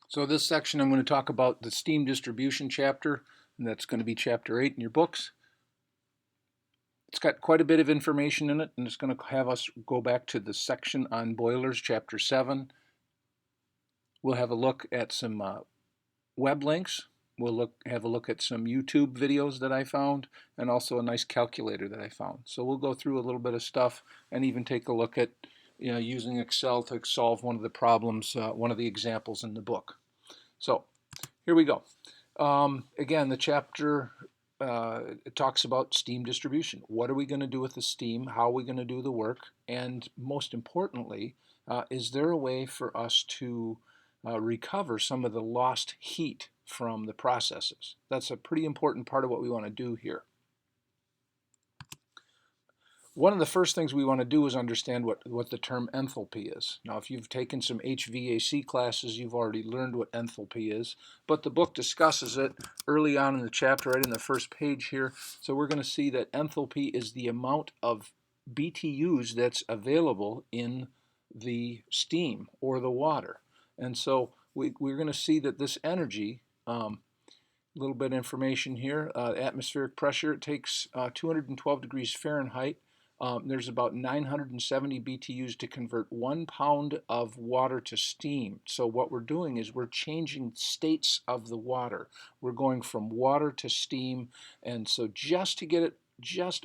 So this section I'm going to talk about the steam distribution chapter, and that's going to be chapter 8 in your books. It's got quite a bit of information in it, and it's going to have us go back to the section on boilers, chapter 7. We'll have a look at some web links. We'll have a look at some YouTube videos that I found, and also a nice calculator that I found. So we'll go through a little bit of stuff and even take a look at using Excel to solve one of the problems, one of the examples in the book. So here we go. Again, the chapter talks about steam distribution. What are we going to do with the steam? How are we going to do the work? And most importantly, is there a way for us to recover some of the lost heat from the processes? That's a pretty important part of what we want to do here. One of the first things we want to do is understand what the term enthalpy is. Now, if you've taken some HVAC classes, you've already learned what enthalpy is, but the book discusses it early on in the chapter, right in the first page here. So we're going to see that enthalpy is the amount of BTUs that's available in the steam or the water. And so we're going to see that this energy, a little bit of information here, atmospheric pressure, it takes 212 degrees Fahrenheit. There's about 970 BTUs to convert 1 pound of water to steam. So what we're doing is we're changing states of the water. We're going from water to steam, and so just to get it,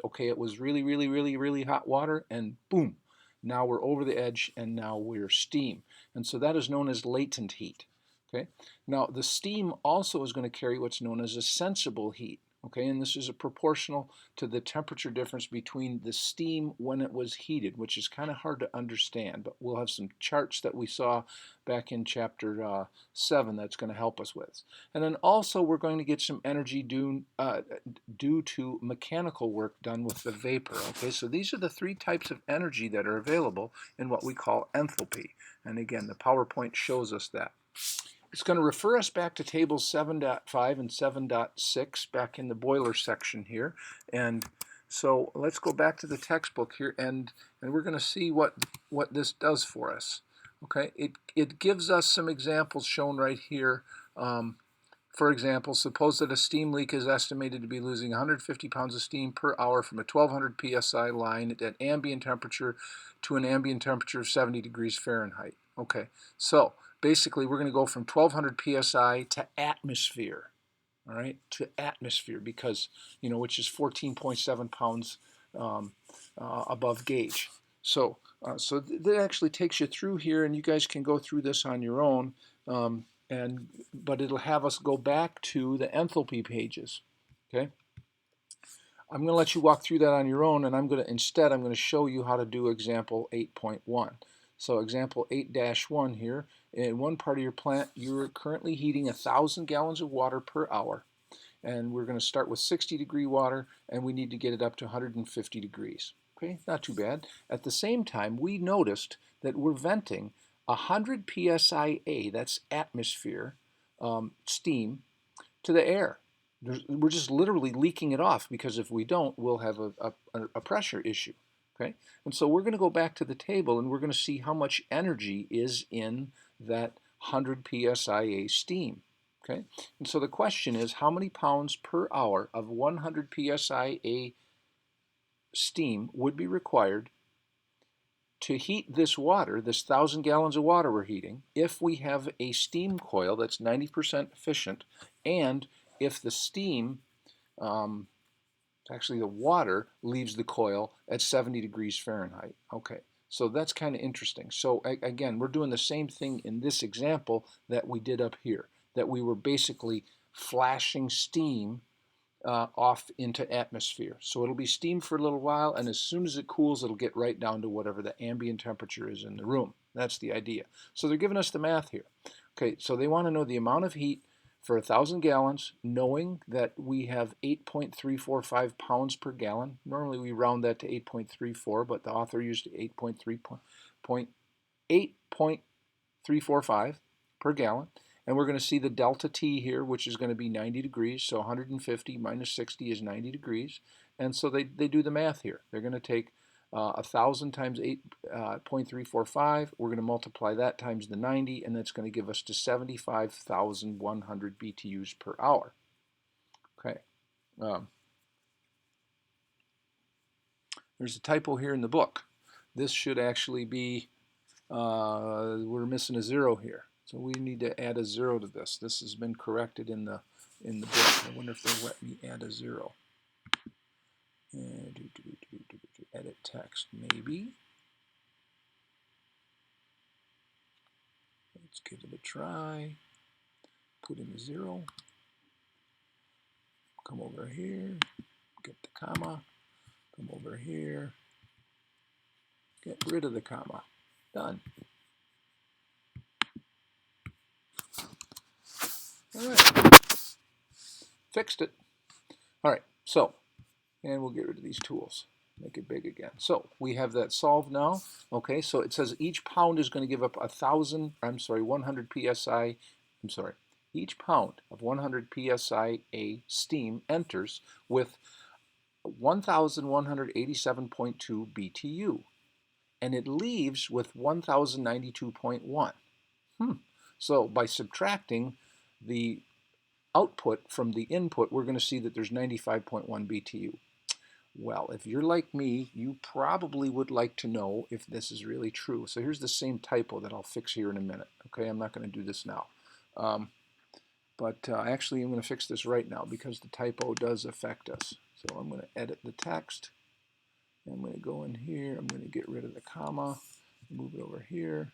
okay, it was really, really, really, really hot water, and boom, now we're over the edge, and now we're steam. And so that is known as latent heat. Okay. Now the steam also is going to carry what's known as a sensible heat. Okay, and this is a proportional to the temperature difference between the steam when it was heated, which is kind of hard to understand, but we'll have some charts that we saw back in chapter 7 that's going to help us with. And then also we're going to get some energy due to mechanical work done with the vapor. Okay, so these are the 3 types of energy that are available in what we call enthalpy. And again, the PowerPoint shows us that. It's going to refer us back to tables 7.5 and 7.6 back in the boiler section here. And so let's go back to the textbook here, and we're going to see what this does for us. Okay, it gives us some examples shown right here. For example, suppose that a steam leak is estimated to be losing 150 pounds of steam per hour from a 1200 psi line at ambient temperature to an ambient temperature of 70 degrees Fahrenheit. Okay, so basically we're going to go from 1200 psi to atmosphere, all right, to atmosphere, because, which is 14.7 pounds above gauge. So, that actually takes you through here, and you guys can go through this on your own. But it'll have us go back to the enthalpy pages. Okay, I'm going to let you walk through that on your own, and I'm going to show you how to do example 8.1. So example 8-1 here, in one part of your plant, you're currently heating 1,000 gallons of water per hour, and we're going to start with 60-degree water, and we need to get it up to 150 degrees. Okay, not too bad. At the same time, we noticed that we're venting 100 psi, that's atmosphere, steam, to the air. We're just literally leaking it off, because if we don't, we'll have a pressure issue. Okay, and so we're going to go back to the table, and we're going to see how much energy is in that 100 psia steam. Okay, and so the question is, how many pounds per hour of 100 psia steam would be required to heat this water, this 1,000 gallons of water we're heating, if we have a steam coil that's 90% efficient, and if the steam, actually the water, leaves the coil at 70 degrees Fahrenheit. Okay, so that's kind of interesting. So again, we're doing the same thing in this example that we did up here, that we were basically flashing steam off into atmosphere. So it'll be steam for a little while, and as soon as it cools, it'll get right down to whatever the ambient temperature is in the room. That's the idea. So they're giving us the math here. Okay, so they want to know the amount of heat for 1,000 gallons, knowing that we have 8.345 pounds per gallon. Normally we round that to 8.34, but the author used 8.345 per gallon. And we're going to see the delta T here, which is going to be 90 degrees. So 150 minus 60 is 90 degrees. And so they do the math here. They're going to take 1,000 times 8.345, we're going to multiply that times the 90, and that's going to give us to 75,100 BTUs per hour. Okay. There's a typo here in the book. This should actually be, we're missing a 0 here. So we need to add a 0 to this. This has been corrected in the book. I wonder if they'll let me add a 0. Edit text, maybe. Let's give it a try. Put in a 0. Come over here. Get the comma. Come over here. Get rid of the comma. Done. All right. Fixed it. All right. So, and we'll get rid of these tools. Make it big again. So we have that solved now. Okay, so it says each pound is going to give up 100 psi. Each pound of 100 psi a steam enters with 1,187.2 BTU, and it leaves with 1,092.1. So by subtracting the output from the input, we're going to see that there's 95.1 BTU. Well, if you're like me, you probably would like to know if this is really true. So here's the same typo that I'll fix here in a minute. Okay, I'm not going to do this now. Actually, I'm going to fix this right now because the typo does affect us. So I'm going to edit the text. I'm going to go in here. I'm going to get rid of the comma, move it over here,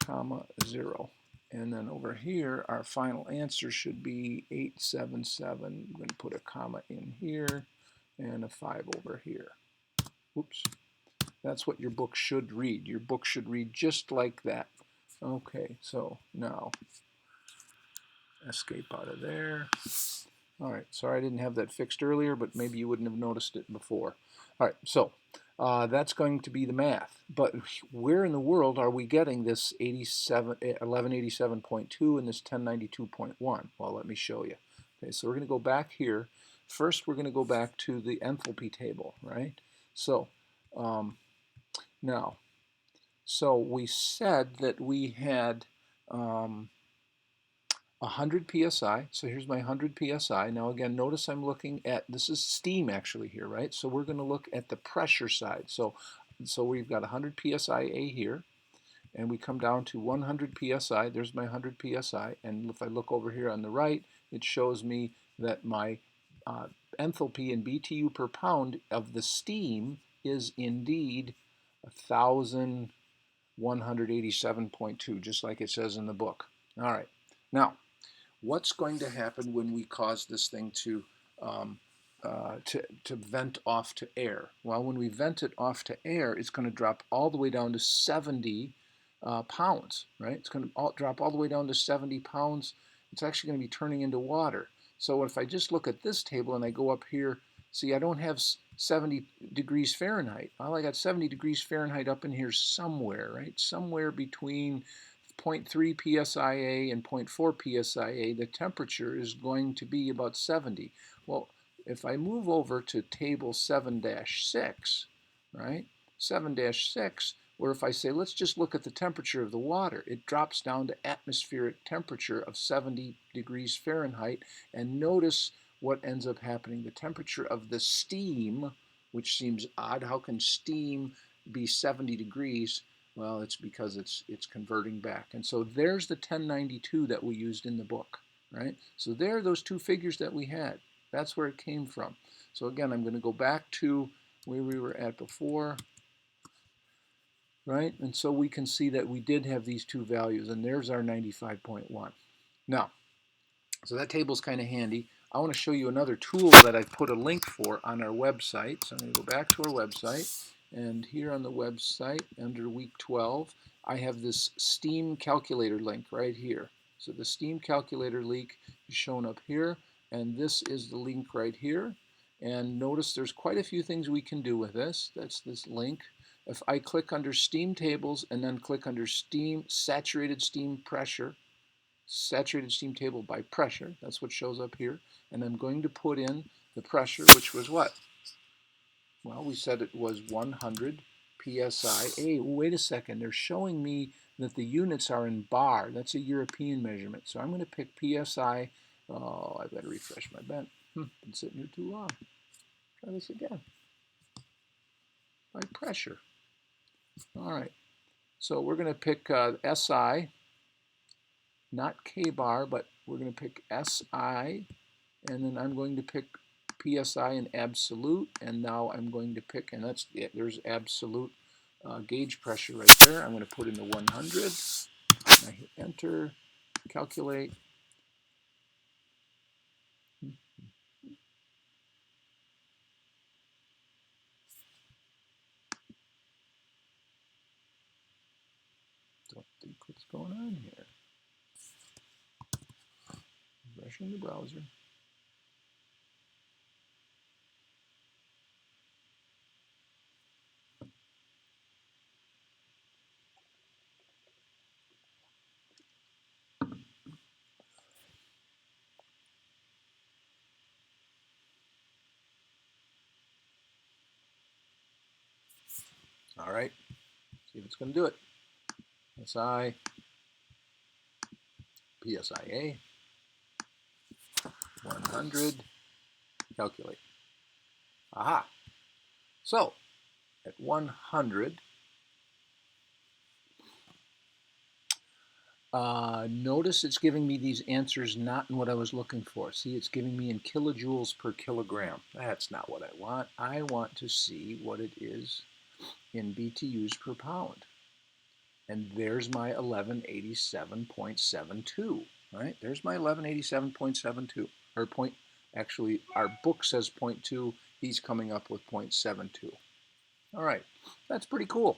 comma, 0. And then over here, our final answer should be 877. I'm going to put a comma in here and a 5 over here. Oops. That's what your book should read. Your book should read just like that. Okay, so now escape out of there. All right, sorry I didn't have that fixed earlier, but maybe you wouldn't have noticed it before. All right, so that's going to be the math. But where in the world are we getting this 1187.2 and this 1092.1? Well, let me show you. Okay, so we're going to go back here. First, we're going to go back to the enthalpy table, right? So now, so we said that we had 100 psi. So here's my 100 psi. Now again, notice I'm looking at, this is steam actually here, right? So we're going to look at the pressure side. So we've got 100 psi A here, and we come down to 100 psi. There's my 100 psi, and if I look over here on the right, it shows me that my enthalpy in BTU per pound of the steam is indeed 1,187.2, just like it says in the book. All right. Now, what's going to happen when we cause this thing to vent off to air? Well, when we vent it off to air, it's going to drop all the way down to 70 pounds, right? It's going to drop all the way down to 70 pounds. It's actually going to be turning into water. So if I just look at this table and I go up here, see, I don't have 70 degrees Fahrenheit. Well, I got 70 degrees Fahrenheit up in here somewhere, right? Somewhere between 0.3 psia and 0.4 psia, the temperature is going to be about 70. Well, if I move over to table 7-6, right? 7-6, where if I say, let's just look at the temperature of the water, it drops down to atmospheric temperature of 70 degrees Fahrenheit, and notice what ends up happening. The temperature of the steam, which seems odd, how can steam be 70 degrees? Well, it's because it's converting back. And so there's the 1092 that we used in the book, right? So there are those two figures that we had. That's where it came from. So again, I'm going to go back to where we were at before, right? And so we can see that we did have these two values, and there's our 95.1. Now, so that table's kind of handy. I want to show you another tool that I've put a link for on our website. So I'm going to go back to our website, and here on the website, under week 12, I have this steam calculator link right here. So the steam calculator link is shown up here, and this is the link right here. And notice there's quite a few things we can do with this. That's this link. If I click under steam tables and then click under steam, saturated steam pressure, saturated steam table by pressure, that's what shows up here, and I'm going to put in the pressure, which was what? Well, we said it was 100 psi. Hey, wait a second. They're showing me that the units are in bar. That's a European measurement. So I'm going to pick psi. Oh, I better refresh my bench. Been sitting here too long. Try this again. By pressure. All right. So we're going to pick SI, not K bar, but we're going to pick SI, and then I'm going to pick PSI in absolute, and now I'm going to pick, and that's it, there's absolute gauge pressure right there. I'm going to put in the 100, I hit enter, calculate. Don't think what's going on here. Refreshing the browser. All right, see if it's going to do it. SI, PSIA, 100, calculate. Aha. So at 100, notice it's giving me these answers not in what I was looking for. See, it's giving me in kilojoules per kilogram. That's not what I want. I want to see what it is in BTUs per pound. And there's my 1187.72, right? There's my 1187.72, or point, actually, our book says 0.2. He's coming up with 0.72. All right, that's pretty cool.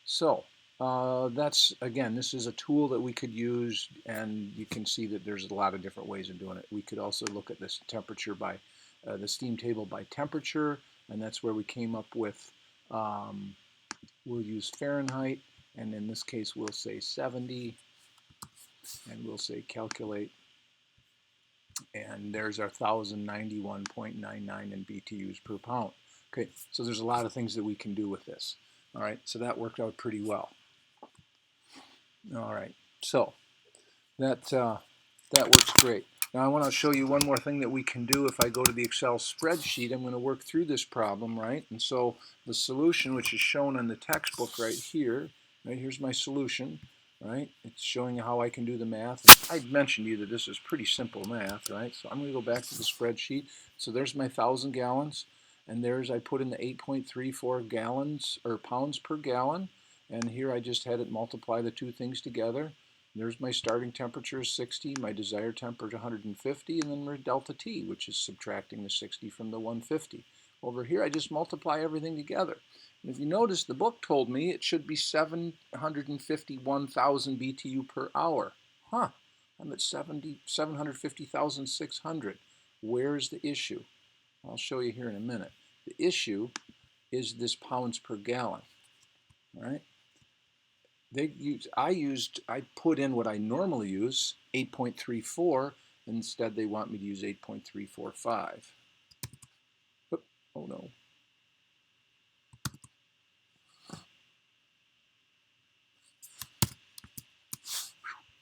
So that's, again, this is a tool that we could use, and you can see that there's a lot of different ways of doing it. We could also look at this temperature by, the steam table by temperature, and that's where we came up with, we'll use Fahrenheit, and in this case we'll say 70, and we'll say calculate, and there's our 1091.99 in BTUs per pound. Okay, so there's a lot of things that we can do with this. All right, so that worked out pretty well. All right, so that works great. Now I want to show you one more thing that we can do. If I go to the Excel spreadsheet, I'm going to work through this problem, right? And so the solution, which is shown on the textbook right here, right, here's my solution, right? It's showing you how I can do the math. I mentioned to you that this is pretty simple math, right? So I'm going to go back to the spreadsheet. So there's my 1,000 gallons, and there's, I put in the 8.34 gallons or pounds per gallon, and here I just had it multiply the two things together. There's my starting temperature is 60, my desired temperature 150, and then my delta T, which is subtracting the 60 from the 150. Over here, I just multiply everything together. And if you notice, the book told me it should be 751,000 BTU per hour. Huh, I'm at 750,600. Where's the issue? I'll show you here in a minute. The issue is this pounds per gallon, all right? I put in what I normally use, 8.34. Instead, they want me to use 8.345. Oh no.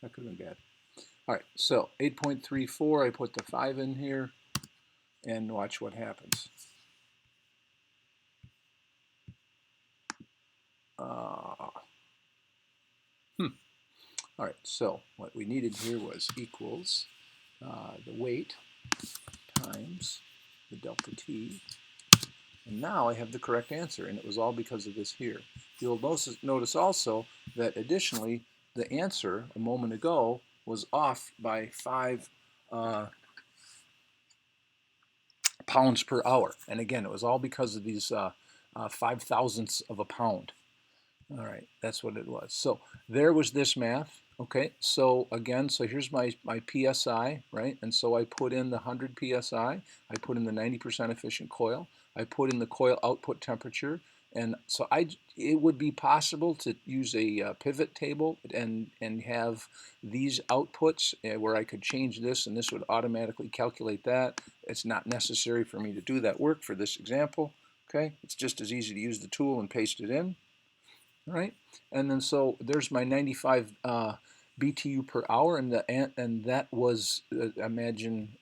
That could have been bad. All right, so 8.34, I put the 5 in here, and watch what happens. All right, so what we needed here was equals the weight times the delta T. And now I have the correct answer, and it was all because of this here. You'll notice also that additionally, the answer a moment ago was off by 5 pounds per hour. And again, it was all because of these 5 thousandths of a pound. All right, that's what it was. So there was this math. Okay, so again, so here's my PSI, right? And so I put in the 100 PSI, I put in the 90% efficient coil, I put in the coil output temperature, and so it would be possible to use a pivot table and have these outputs where I could change this and this would automatically calculate that. It's not necessary for me to do that work for this example. Okay, it's just as easy to use the tool and paste it in. All right, and then so there's my 95 BTU per hour, and that was imagine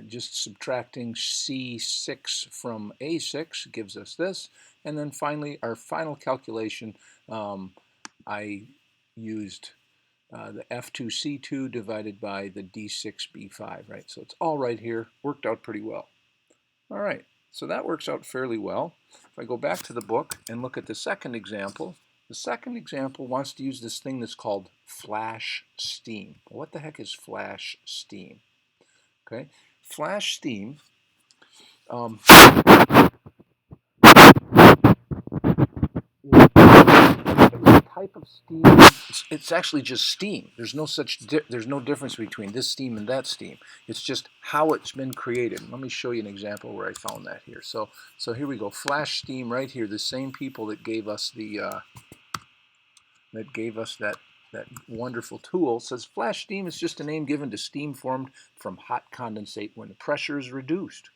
just subtracting C6 from A6 gives us this, and then finally our final calculation, I used the F2C2 divided by the D6B5, right? So it's all right here, worked out pretty well. All right, so that works out fairly well. If I go back to the book and look at the second example wants to use this thing that's called flash steam. What the heck is flash steam? Okay, flash steam a type of steam. It's actually just steam. There's no difference between this steam and that steam. It's just how it's been created. Let me show you an example where I found that here. So here we go. Flash steam right here. The same people that gave us that wonderful tool says flash steam is just a name given to steam formed from hot condensate when the pressure is reduced.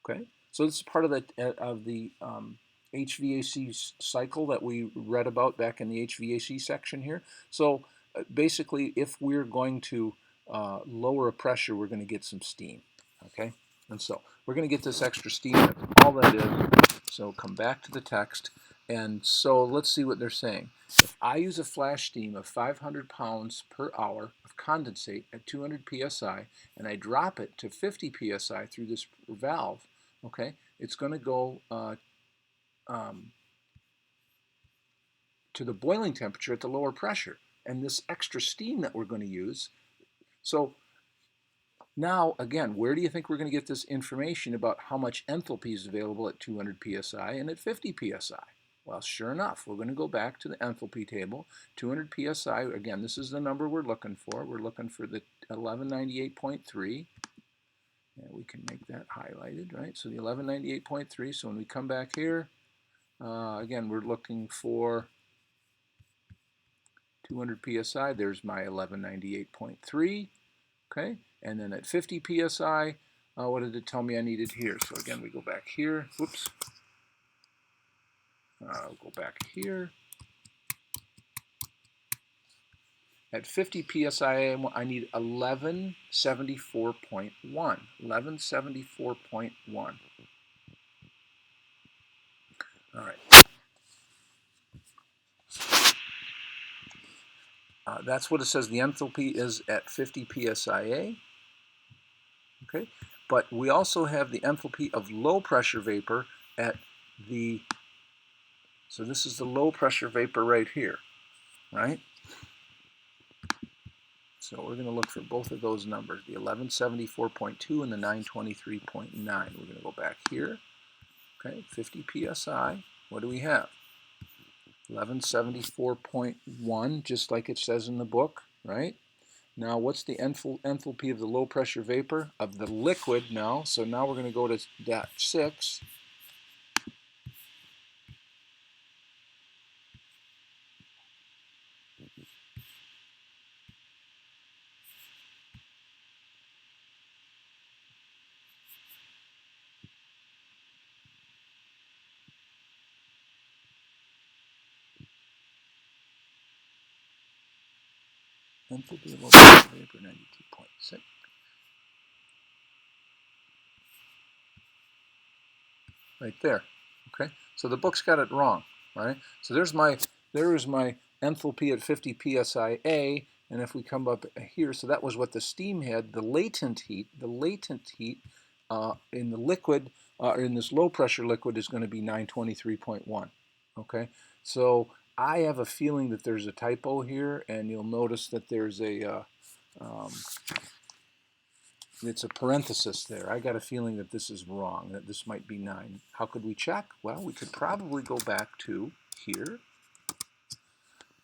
Okay, so this is part of the HVAC cycle that we read about back in the HVAC section here. So basically, if we're going to lower a pressure, we're going to get some steam. Okay, and so we're going to get this extra steam. That's all that is. So come back to the text, and so let's see what they're saying. If I use a flash steam of 500 pounds per hour of condensate at 200 psi, and I drop it to 50 psi through this valve, okay, it's going to go to the boiling temperature at the lower pressure. And this extra steam that we're going to use, so now again, where do you think we're going to get this information about how much enthalpy is available at 200 psi and at 50 psi? Well, sure enough, we're going to go back to the enthalpy table. 200 psi, again, this is the number we're looking for. We're looking for the 1198.3. And we can make that highlighted, right? So the 1198.3. So when we come back here, again, we're looking for 200 psi. There's my 1198.3. Okay, and then at 50 psi, what did it tell me I needed here? So again, we go back here. Whoops. Go back here. At 50 psi, I need 1174.1. 1174.1. All right. That's what it says the enthalpy is at 50 psia. Okay, but we also have the enthalpy of low pressure vapor at the, so this is the low pressure vapor right here, right? So we're going to look for both of those numbers, the 1174.2 and the 923.9. We're going to go back here. Okay, 50 psi. What do we have? 1174.1, just like it says in the book, right? Now, what's the enthalpy of the low pressure vapor of the liquid now? So now we're going to go to that 6. Enthalpy of low pressure vapor, 92.6. Right there. Okay, so the book's got it wrong, right? So there is my enthalpy at 50 psia, and if we come up here, so that was what the steam had. The latent heat in the liquid, in this low pressure liquid, is going to be 923.1. Okay, so I have a feeling that there's a typo here, and you'll notice that there's a it's a parenthesis there. I got a feeling that this is wrong, that this might be 9. How could we check? Well, we could probably go back to here,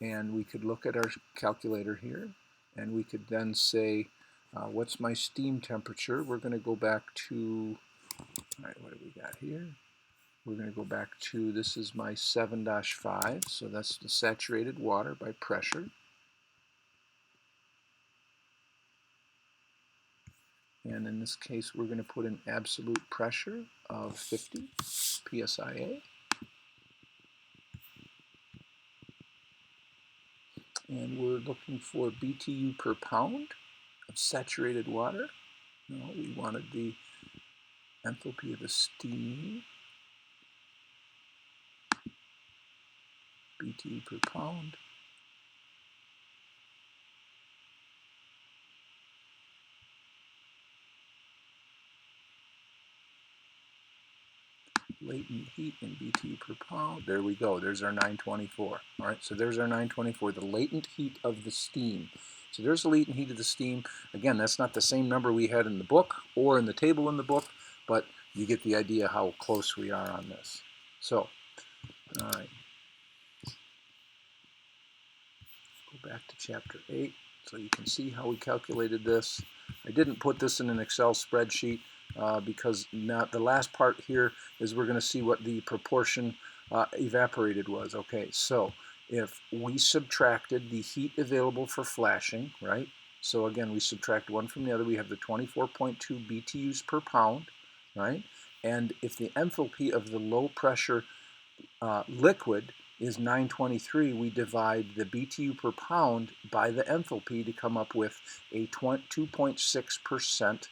and we could look at our calculator here, and we could then say, what's my steam temperature? We're going to go back to, all right, what do we got here? We're going to go back to, this is my 7-5, so that's the saturated water by pressure. And in this case, we're going to put an absolute pressure of 50 psia. And we're looking for BTU per pound of saturated water. No, we wanted the enthalpy of the steam, BTU per pound. Latent heat in BTU per pound. There we go. There's our 924. All right, so there's our 924, the latent heat of the steam. So there's the latent heat of the steam. Again, that's not the same number we had in the book or in the table in the book, but you get the idea how close we are on this. So, all right. Go back to chapter 8 so you can see how we calculated this. I didn't put this in an Excel spreadsheet because the last part here is we're going to see what the proportion evaporated was. Okay, so if we subtracted the heat available for flashing, right? So again, we subtract one from the other. We have the 24.2 BTUs per pound, right? And if the enthalpy of the low pressure liquid is 923, we divide the BTU per pound by the enthalpy to come up with a 2.6%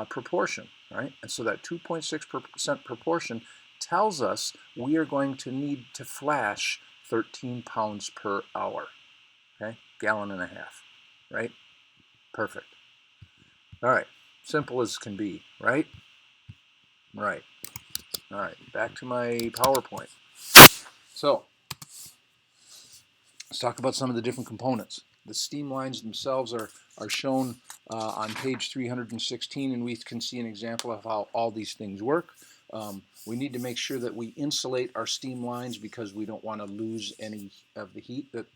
proportion, right? And so that 2.6% proportion tells us we are going to need to flash 13 pounds per hour, okay? Gallon and a half, right? Perfect. All right, simple as can be, right? Right. All right, back to my PowerPoint. So, let's talk about some of the different components. The steam lines themselves are shown on page 316, and we can see an example of how all these things work. We need to make sure that we insulate our steam lines because we don't want to lose any of the heat, that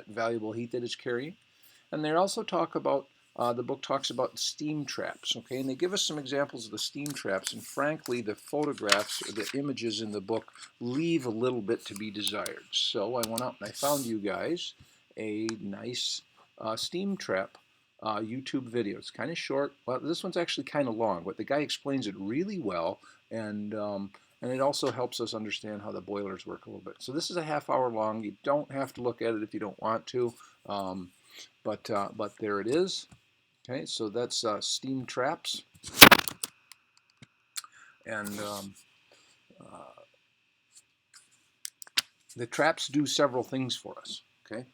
valuable heat that it's carrying. And they also talk about, the book talks about steam traps, okay? And they give us some examples of the steam traps, and frankly, the photographs, or the images in the book leave a little bit to be desired. So I went out and I found you guys a nice steam trap YouTube video. It's kind of short. Well, this one's actually kind of long, but the guy explains it really well, and it also helps us understand how the boilers work a little bit. So this is a half-hour long. You don't have to look at it if you don't want to. But there it is. Okay, so that's steam traps, and the traps do several things for us. Okay,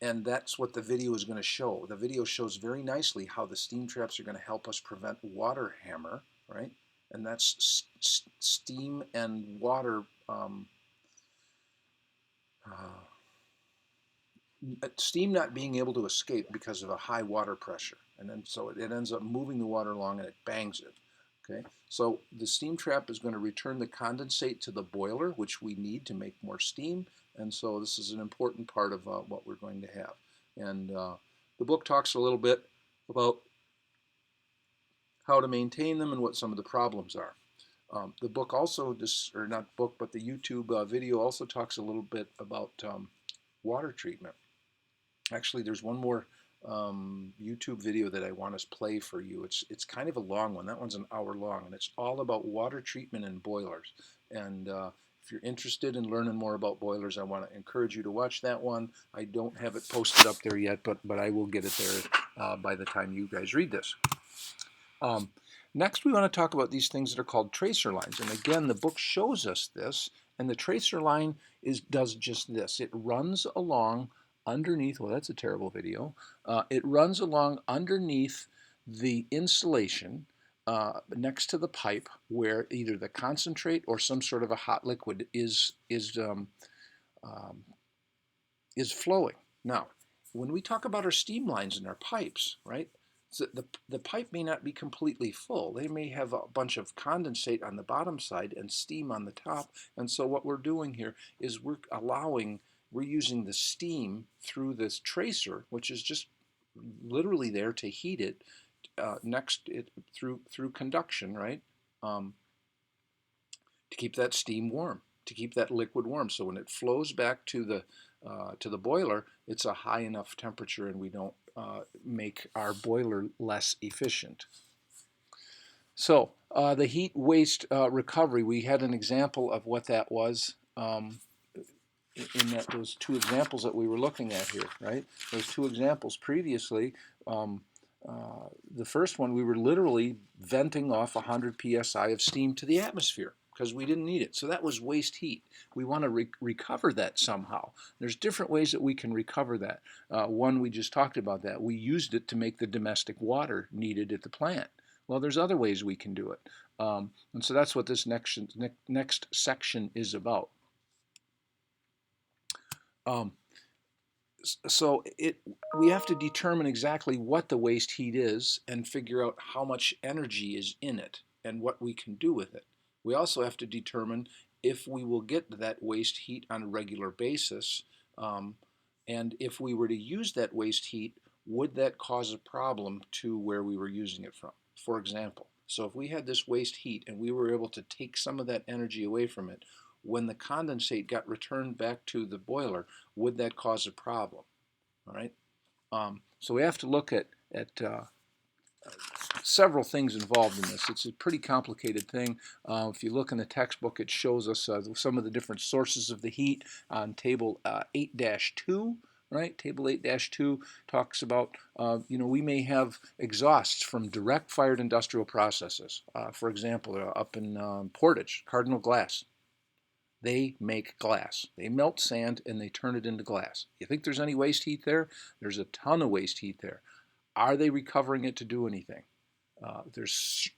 and that's what the video is going to show. The video shows very nicely how the steam traps are going to help us prevent water hammer, right? And that's steam and water. Steam not being able to escape because of a high water pressure, and then so it ends up moving the water along and it bangs it. Okay, so the steam trap is going to return the condensate to the boiler, which we need to make more steam, and so this is an important part of what we're going to have. And the book talks a little bit about how to maintain them and what some of the problems are. The book also, or not book, but the YouTube video also talks a little bit about water treatment. Actually, there's one more YouTube video that I want to play for you. It's kind of a long one. That one's an hour long, and it's all about water treatment and boilers. And if you're interested in learning more about boilers, I want to encourage you to watch that one. I don't have it posted up there yet, but I will get it there by the time you guys read this. Next, we want to talk about these things that are called tracer lines. And again, the book shows us this. And the tracer line does just this. It runs along underneath, well, that's a terrible video. It runs along underneath the insulation next to the pipe where either the concentrate or some sort of a hot liquid is flowing. Now, when we talk about our steam lines and our pipes, right? So the pipe may not be completely full. They may have a bunch of condensate on the bottom side and steam on the top. And so what we're doing here is we're using the steam through this tracer, which is just literally there to heat it through conduction, right? To keep that steam warm, to keep that liquid warm. So when it flows back to the boiler, it's a high enough temperature, and we don't make our boiler less efficient. So the heat waste recovery, we had an example of what that was in those two examples that we were looking at here, right? Those two examples previously, um, the first one, we were literally venting off 100 psi of steam to the atmosphere because we didn't need it. So that was waste heat. We want to recover that somehow. There's different ways that we can recover that. One, we just talked about that. We used it to make the domestic water needed at the plant. Well, there's other ways we can do it. And so that's what this next section is about. Um, so we have to determine exactly what the waste heat is and figure out how much energy is in it and what we can do with it. We also have to determine if we will get that waste heat on a regular basis, and if we were to use that waste heat, would that cause a problem to where we were using it from? For example, so if we had this waste heat and we were able to take some of that energy away from it, when the condensate got returned back to the boiler, would that cause a problem? All right. So we have to look at several things involved in this. It's a pretty complicated thing. If you look in the textbook, it shows us some of the different sources of the heat on table 8-2. Right, table 8-2 talks about, we may have exhausts from direct fired industrial processes. For example, up in Portage, Cardinal Glass. They make glass. They melt sand and they turn it into glass. You think there's any waste heat there? There's a ton of waste heat there. Are they recovering it to do anything? There's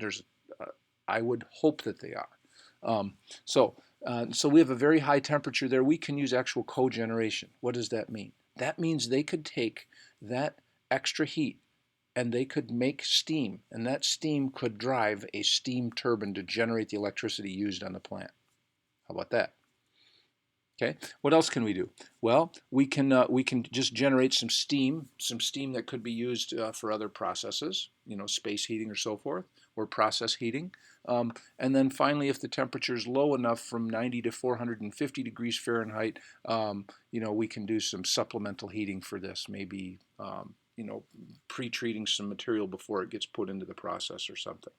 I would hope that they are. So we have a very high temperature there. We can use actual cogeneration. What does that mean? That means they could take that extra heat and they could make steam, and that steam could drive a steam turbine to generate the electricity used on the plant. How about that? Okay. What else can we do? Well, we can just generate some steam that could be used for other processes, space heating or so forth, or process heating. And then finally, if the temperature is low enough, from 90 to 450 degrees Fahrenheit, we can do some supplemental heating for this. Maybe pre-treating some material before it gets put into the process or something.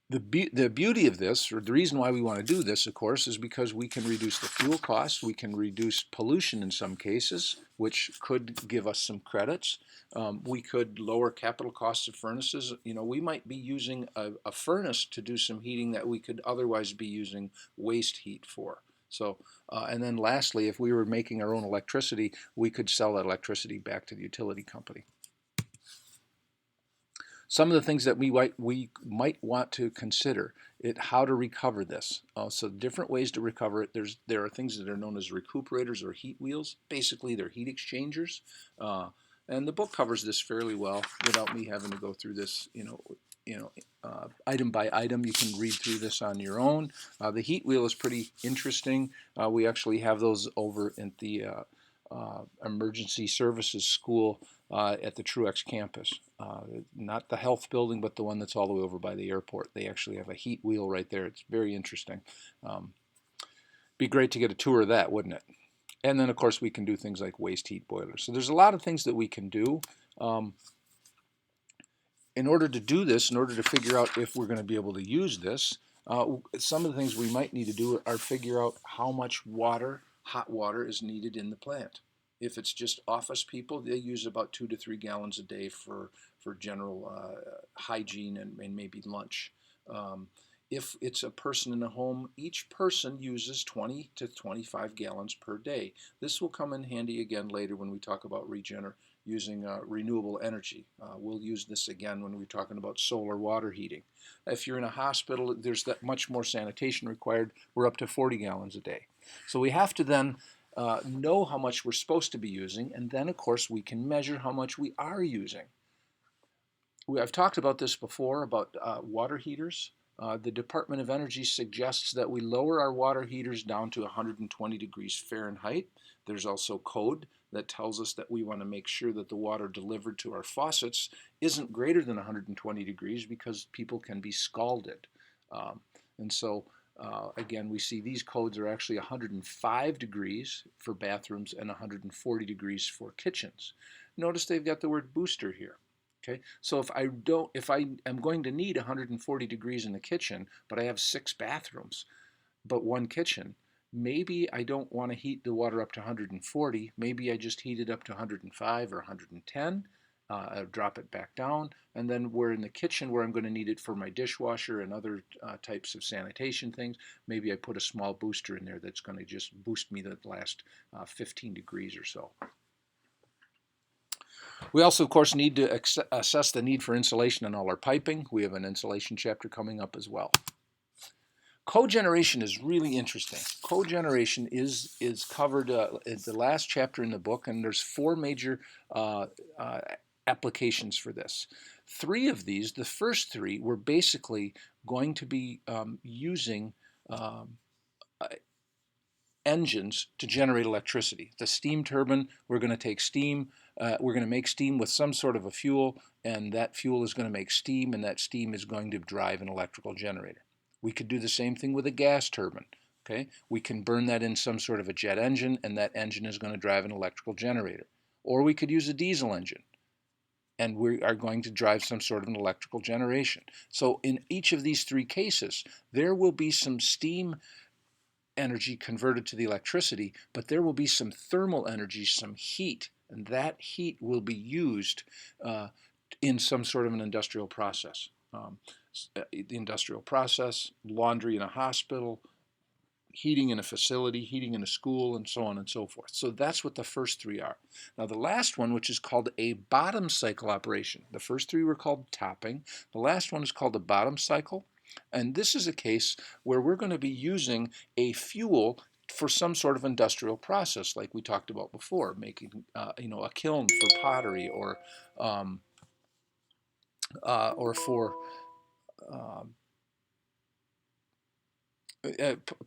The beauty of this, or the reason why we want to do this, of course, is because we can reduce the fuel costs, we can reduce pollution in some cases, which could give us some credits. We could lower capital costs of furnaces. We might be using a furnace to do some heating that we could otherwise be using waste heat for. So, and then lastly, if we were making our own electricity, we could sell that electricity back to the utility company. Some of the things that we might want to consider how to recover this. So different ways to recover it. There are things that are known as recuperators or heat wheels. Basically, they're heat exchangers, and the book covers this fairly well without me having to go through this. Item by item. You can read through this on your own. The heat wheel is pretty interesting. We actually have those over at the Emergency Services School at the Truex campus. Not the health building, but the one that's all the way over by the airport. They actually have a heat wheel right there. It's very interesting. Be great to get a tour of that, wouldn't it? And then, of course, we can do things like waste heat boilers. So there's a lot of things that we can do. In order to do this, in order to figure out if we're going to be able to use this, some of the things we might need to do are figure out how much water, hot water, is needed in the plant. If it's just office people, they use about 2 to 3 gallons a day for general hygiene and maybe lunch. If it's a person in a home, each person uses 20 to 25 gallons per day. This will come in handy again later when we talk about using renewable energy. We'll use this again when we're talking about solar water heating. If you're in a hospital, there's that much more sanitation required. We're up to 40 gallons a day. So we have to then know how much we're supposed to be using, and then of course we can measure how much we are using. I've talked about this before about water heaters. The Department of Energy suggests that we lower our water heaters down to 120 degrees Fahrenheit. There's also code that tells us that we want to make sure that the water delivered to our faucets isn't greater than 120 degrees because people can be scalded. And so again, we see these codes are actually 105 degrees for bathrooms and 140 degrees for kitchens. Notice they've got the word booster here. Okay, so if I am going to need 140 degrees in the kitchen, but I have 6 bathrooms, but 1 kitchen, maybe I don't want to heat the water up to 140. Maybe I just heat it up to 105 or 110. Drop it back down, and then we're in the kitchen where I'm going to need it for my dishwasher and other types of sanitation things. Maybe I put a small booster in there that's going to just boost me the last 15 degrees or so. We also, of course, need to assess the need for insulation in all our piping. We have an insulation chapter coming up as well. Cogeneration is really interesting. Cogeneration is covered in the last chapter in the book, and there's 4 major applications for this. 3 of these, the first 3, we're basically going to be using engines to generate electricity. The steam turbine, we're going to take steam, we're going to make steam with some sort of a fuel, and that fuel is going to make steam, and that steam is going to drive an electrical generator. We could do the same thing with a gas turbine. Okay, we can burn that in some sort of a jet engine, and that engine is going to drive an electrical generator. Or we could use a diesel engine, and we are going to drive some sort of an electrical generation. So in each of these 3 cases, there will be some steam energy converted to the electricity, but there will be some thermal energy, some heat, and that heat will be used in some sort of an industrial process. The industrial process, laundry in a hospital, heating in a facility, heating in a school, and so on and so forth. So that's what the first 3 are. Now the last one, which is called a bottom cycle operation. The first 3 were called topping. The last one is called a bottom cycle. And this is a case where we're going to be using a fuel for some sort of industrial process, like we talked about before, making a kiln for pottery, or for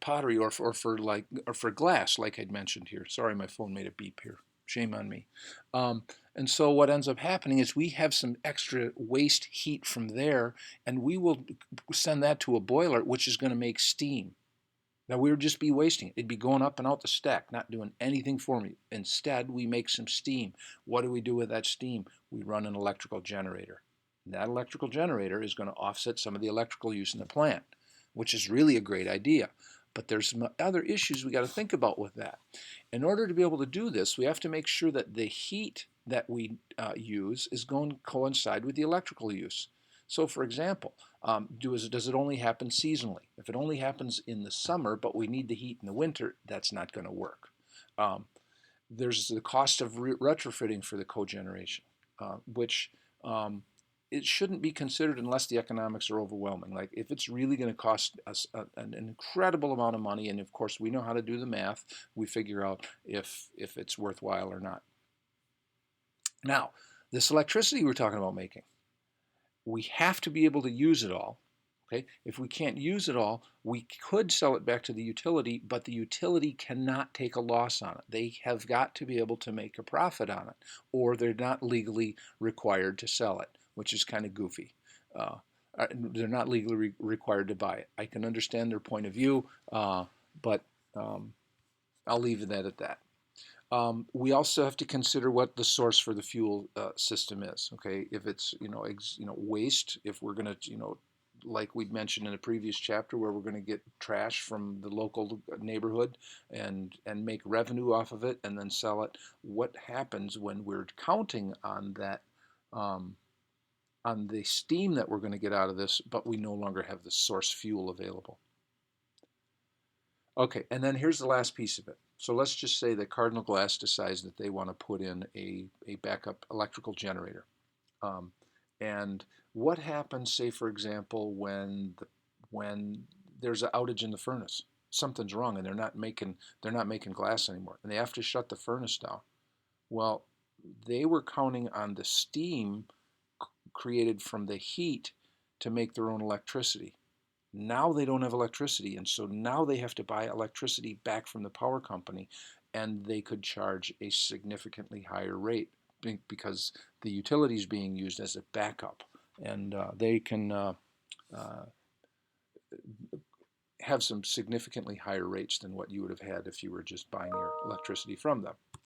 pottery, or for glass, like I'd mentioned here. Sorry, my phone made a beep here. Shame on me. And so what ends up happening is we have some extra waste heat from there, and we will send that to a boiler, which is going to make steam. Now, we would just be wasting it. It'd be going up and out the stack, not doing anything for me. Instead, we make some steam. What do we do with that steam? We run an electrical generator. And that electrical generator is going to offset some of the electrical use in the plant, which is really a great idea. But there's some other issues we got to think about with that. In order to be able to do this, we have to make sure that the heat that we use is going to coincide with the electrical use. So for example, does it only happen seasonally? If it only happens in the summer, but we need the heat in the winter, that's not going to work. There's the cost of retrofitting for the cogeneration, which it shouldn't be considered unless the economics are overwhelming. Like if it's really going to cost us an incredible amount of money, and of course we know how to do the math, we figure out if it's worthwhile or not. Now, this electricity we're talking about making, we have to be able to use it all. Okay? If we can't use it all, we could sell it back to the utility, but the utility cannot take a loss on it. They have got to be able to make a profit on it, or they're not legally required to sell it, which is kind of goofy. They're not legally required to buy it. I can understand their point of view, but I'll leave that at that. We also have to consider what the source for the fuel system is. Okay, if it's waste, if we're going to like we'd mentioned in a previous chapter, where we're going to get trash from the local neighborhood and make revenue off of it and then sell it. What happens when we're counting on that, on the steam that we're going to get out of this, but we no longer have the source fuel available? Okay, and then here's the last piece of it. So let's just say that Cardinal Glass decides that they want to put in a backup electrical generator. And what happens, say for example, when there's an outage in the furnace? Something's wrong, and they're not making glass anymore, and they have to shut the furnace down. Well, they were counting on the steam created from the heat to make their own electricity. Now they don't have electricity, and so now they have to buy electricity back from the power company, and they could charge a significantly higher rate because the utility is being used as a backup, and they can have some significantly higher rates than what you would have had if you were just buying your electricity from them.